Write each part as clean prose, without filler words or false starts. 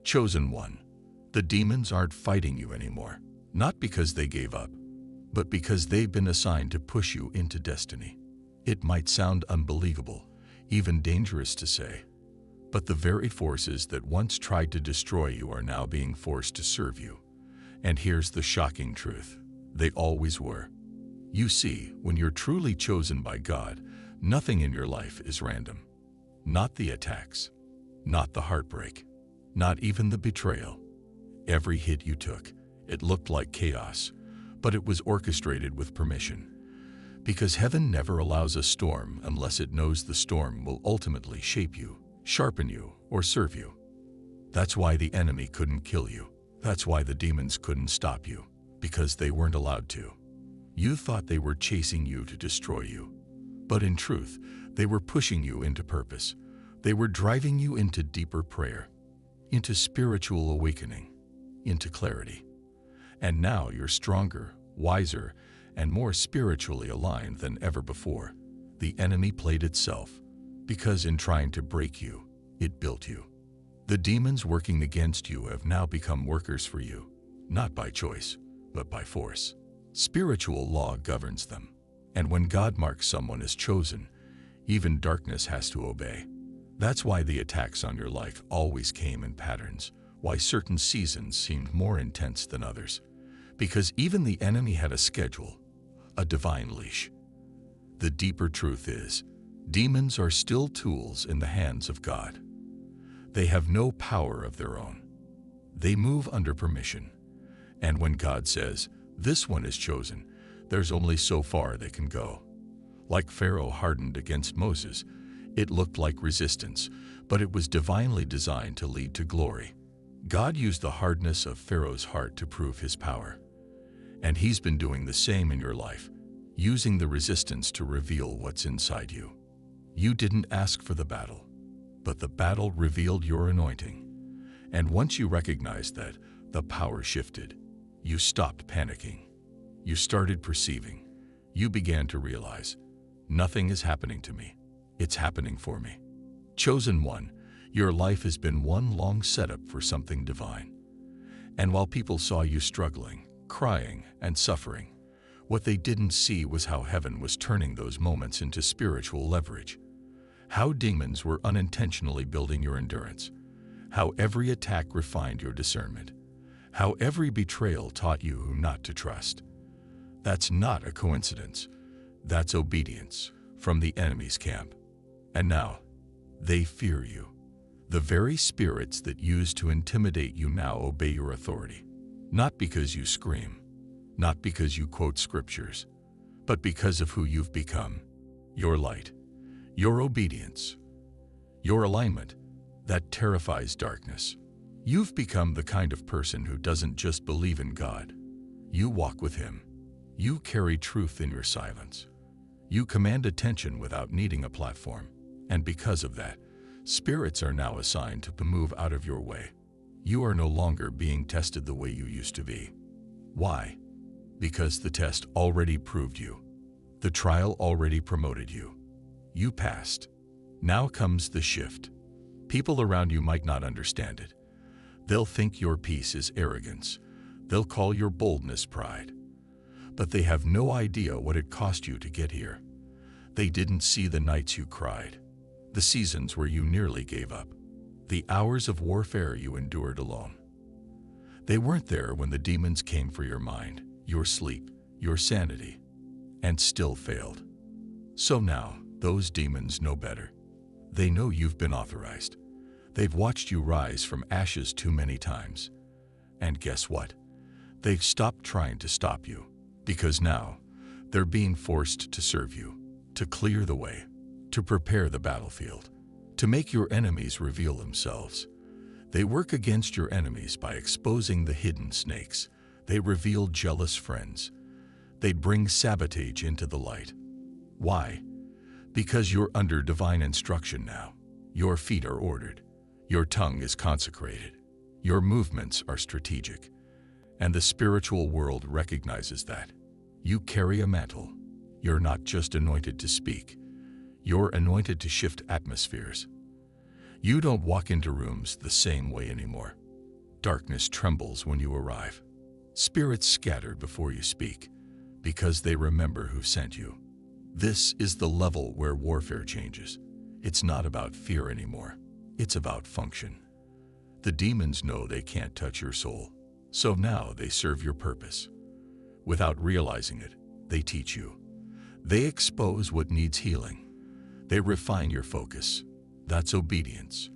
Chosen one, the demons aren't fighting you anymore, not because they gave up, but because they've been assigned to push you into destiny. It might sound unbelievable, even dangerous to say, but the very forces that once tried to destroy you are now being forced to serve you. And here's the shocking truth: they always were. You see, when you're truly chosen by God, nothing in your life is random. Not the attacks, not the heartbreak, not even the betrayal. Every hit you took, it looked like chaos, but it was orchestrated with permission. Because heaven never allows a storm unless it knows the storm will ultimately shape you, sharpen you, or serve you. That's why the enemy couldn't kill you. That's why the demons couldn't stop you, because they weren't allowed to. You thought they were chasing you to destroy you, but in truth, they were pushing you into purpose. They were driving you into deeper prayer, into spiritual awakening, into clarity. And now you're stronger, wiser, and more spiritually aligned than ever before. The enemy played itself, because in trying to break you, it built you. The demons working against you have now become workers for you, not by choice, but by force. Spiritual law governs them, and when God marks someone as chosen, even darkness has to obey. That's why the attacks on your life always came in patterns, why certain seasons seemed more intense than others, because even the enemy had a schedule, a divine leash. The deeper truth is, demons are still tools in the hands of God. They have no power of their own. They move under permission. And when God says, "This one is chosen," there's only so far they can go. Like Pharaoh hardened against Moses, it looked like resistance, but it was divinely designed to lead to glory. God used the hardness of Pharaoh's heart to prove his power. And he's been doing the same in your life, using the resistance to reveal what's inside you. You didn't ask for the battle, but the battle revealed your anointing. And once you recognized that, the power shifted. You stopped panicking. You started perceiving. You began to realize, nothing is happening to me. It's happening for me. Chosen one, your life has been one long setup for something divine. And while people saw you struggling, crying, and suffering, what they didn't see was how heaven was turning those moments into spiritual leverage. How demons were unintentionally building your endurance. How every attack refined your discernment. How every betrayal taught you who not to trust. That's not a coincidence. That's obedience from the enemy's camp. And now, they fear you. The very spirits that used to intimidate you now obey your authority. Not because you scream, not because you quote scriptures, but because of who you've become. Your light, your obedience, your alignment, that terrifies darkness. You've become the kind of person who doesn't just believe in God. You walk with Him. You carry truth in your silence. You command attention without needing a platform. And because of that, spirits are now assigned to move out of your way. You are no longer being tested the way you used to be. Why? Because the test already proved you. The trial already promoted you. You passed. Now comes the shift. People around you might not understand it. They'll think your peace is arrogance. They'll call your boldness pride. But they have no idea what it cost you to get here. They didn't see the nights you cried, the seasons where you nearly gave up, the hours of warfare you endured alone. They weren't there when the demons came for your mind, your sleep, your sanity, and still failed. So now, those demons know better. They know you've been authorized. They've watched you rise from ashes too many times. And guess what? They've stopped trying to stop you, because now they're being forced to serve you, to clear the way, to prepare the battlefield, to make your enemies reveal themselves. They work against your enemies by exposing the hidden snakes. They reveal jealous friends. They bring sabotage into the light. Why? Because you're under divine instruction now. Your feet are ordered. Your tongue is consecrated. Your movements are strategic. And the spiritual world recognizes that. You carry a mantle. You're not just anointed to speak. You're anointed to shift atmospheres. You don't walk into rooms the same way anymore. Darkness trembles when you arrive. Spirits scatter before you speak, because they remember who sent you. This is the level where warfare changes. It's not about fear anymore. It's about function. The demons know they can't touch your soul, so now they serve your purpose. Without realizing it, they teach you. They expose what needs healing. They refine your focus. That's obedience,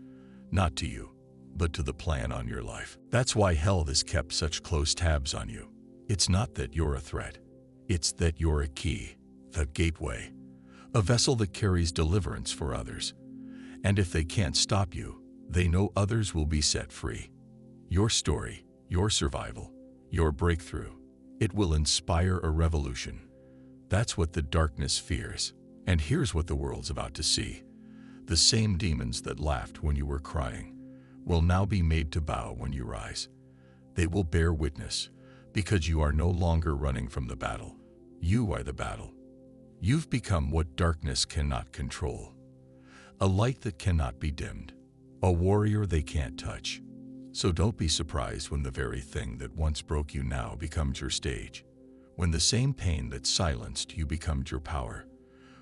not to you, but to the plan on your life. That's why hell has kept such close tabs on you. It's not that you're a threat. It's that you're a key, a gateway, a vessel that carries deliverance for others. And if they can't stop you, they know others will be set free. Your story, your survival, your breakthrough, it will inspire a revolution. That's what the darkness fears. And here's what the world's about to see. The same demons that laughed when you were crying will now be made to bow when you rise. They will bear witness, because you are no longer running from the battle. You are the battle. You've become what darkness cannot control. A light that cannot be dimmed. A warrior they can't touch. So don't be surprised when the very thing that once broke you now becomes your stage. When the same pain that silenced you becomes your power.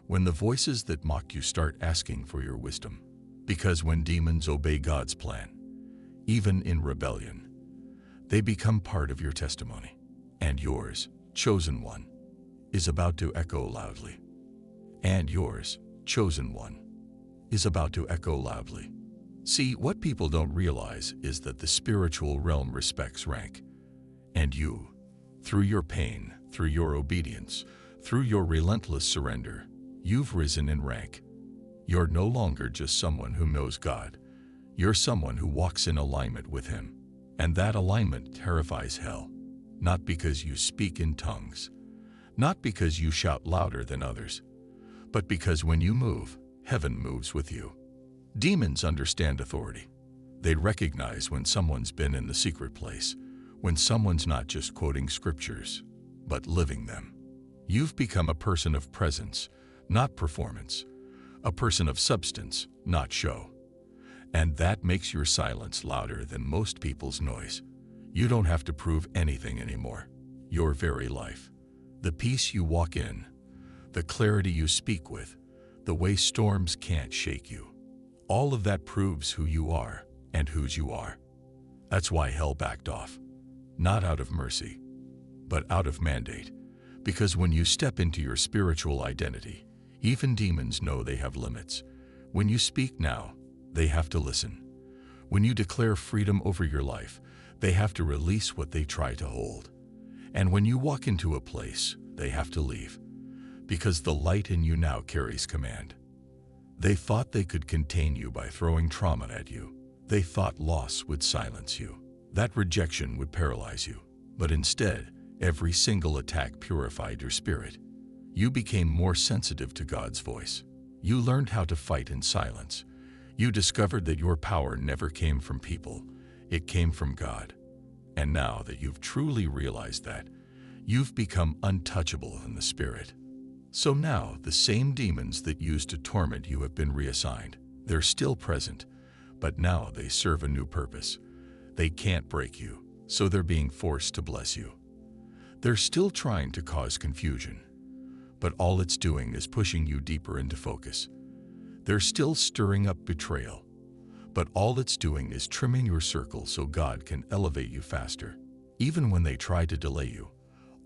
When the voices that mocked you start asking for your wisdom. Because when demons obey God's plan, even in rebellion, they become part of your testimony. And yours, chosen one, is about to echo loudly. And yours, chosen one, is about to echo loudly. See, what people don't realize is that the spiritual realm respects rank. And you, through your pain, through your obedience, through your relentless surrender, you've risen in rank. You're no longer just someone who knows God. You're someone who walks in alignment with Him. And that alignment terrifies hell. Not because you speak in tongues, not because you shout louder than others, but because when you move, heaven moves with you. Demons understand authority. They recognize when someone's been in the secret place, when someone's not just quoting scriptures, but living them. You've become a person of presence, not performance, a person of substance, not show. And that makes your silence louder than most people's noise. You don't have to prove anything anymore. Your very life, the peace you walk in, the clarity you speak with, the way storms can't shake you. All of that proves who you are and whose you are. That's why hell backed off. Not out of mercy, but out of mandate. Because when you step into your spiritual identity, even demons know they have limits. When you speak now, they have to listen. When you declare freedom over your life, they have to release what they try to hold. And when you walk into a place, they have to leave. Because the light in you now carries command. They thought they could contain you by throwing trauma at you. They thought loss would silence you. That rejection would paralyze you. But instead, every single attack purified your spirit. You became more sensitive to God's voice. You learned how to fight in silence. You discovered that your power never came from people. It came from God. And now that you've truly realized that, you've become untouchable in the spirit. So now, the same demons that used to torment you have been reassigned. They're still present, but now they serve a new purpose. They can't break you, so they're being forced to bless you. They're still trying to cause confusion, but all it's doing is pushing you deeper into focus. They're still stirring up betrayal, but all it's doing is trimming your circle so God can elevate you faster. Even when they try to delay you,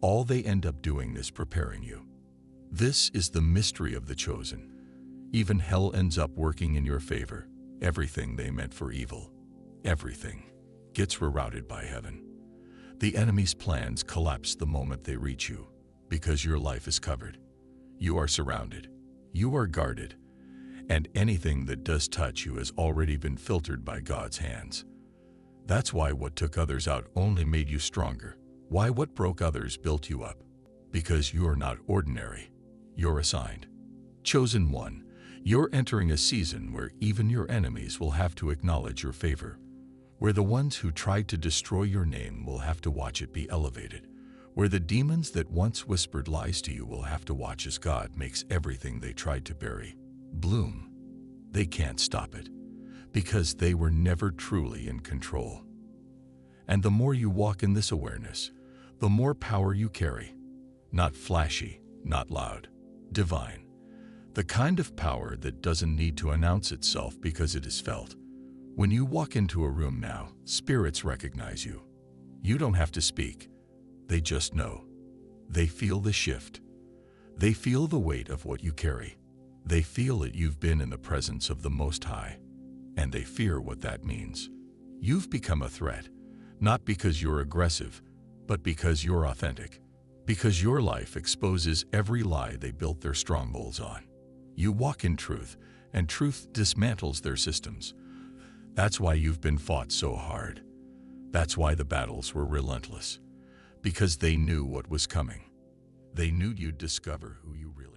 all they end up doing is preparing you. This is the mystery of the chosen. Even hell ends up working in your favor. Everything they meant for evil, everything, gets rerouted by heaven. The enemy's plans collapse the moment they reach you, because your life is covered. You are surrounded. You are guarded. And anything that does touch you has already been filtered by God's hands. That's why what took others out only made you stronger. Why what broke others built you up. Because you are not ordinary. You're assigned. Chosen one, you're entering a season where even your enemies will have to acknowledge your favor, where the ones who tried to destroy your name will have to watch it be elevated, where the demons that once whispered lies to you will have to watch as God makes everything they tried to bury bloom. They can't stop it, because they were never truly in control. And the more you walk in this awareness, the more power you carry. Not flashy, not loud, divine. The kind of power that doesn't need to announce itself because it is felt. When you walk into a room now, spirits recognize you. You don't have to speak. They just know. They feel the shift. They feel the weight of what you carry. They feel that you've been in the presence of the Most High, and they fear what that means. You've become a threat, not because you're aggressive, but because you're authentic. Because your life exposes every lie they built their strongholds on. You walk in truth, and truth dismantles their systems. That's why you've been fought so hard. That's why the battles were relentless. Because they knew what was coming. They knew you'd discover who you really